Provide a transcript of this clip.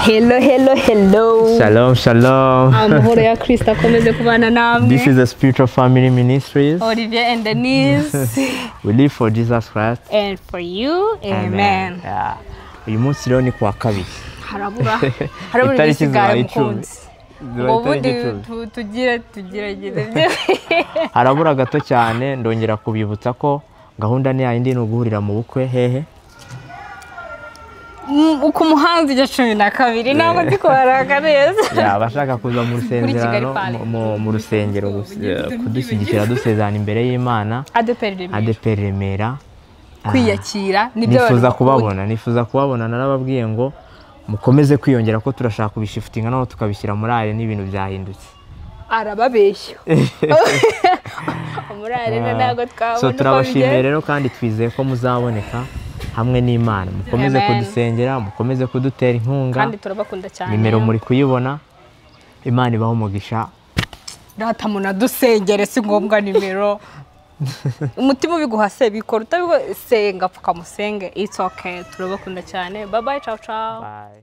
Hello, hello, hello. Shalom, shalom. Amahoro ya Kristo akomeze kubana namwe. This is the Spiritual Family Ministries. Olivier Denyse. We live for Jesus Christ. And for you, amen. Yeah. Uyu munsi rero ni kuwa kabiri. Harabura. Harabura Itariki isigaye mukunzi. Ubundi tugerageze. Harabura gato cyane ndongera kubibutsa ko gahunda ni yindi no guhurira mu bukwe hehe. Uko muhanzi ya 12 ntabwo ndikora neza. Ya bashaka kuza mu rusengero mu rusengero kudushyigikira dusezana imbere y'Imana. ADPR Remera. Kwiyakira nibyo nifuza kubabona narababwiye ngo mukomeze kwiyongera ko turashaka kubishiftinga naho tukabishyira muri are n'ibintu byahindutse. Arababeshya. Muri are ntago twabona. So turabashimira rero kandi twizeye ko muzaboneka hamwe n'Imana. Mukomeze kudusengera, mukomeze kudutera inkunga. Kandi turabakunda cyane. Nimero muri kuyibona. Imana ibaho umugisha. Data munadusengere si ngombwa nimero. Umutima ubiguhase bikora utabigo senga pfuka musenge. It's okay. Turabakunda cyane. Bye bye, ciao ciao. Bye.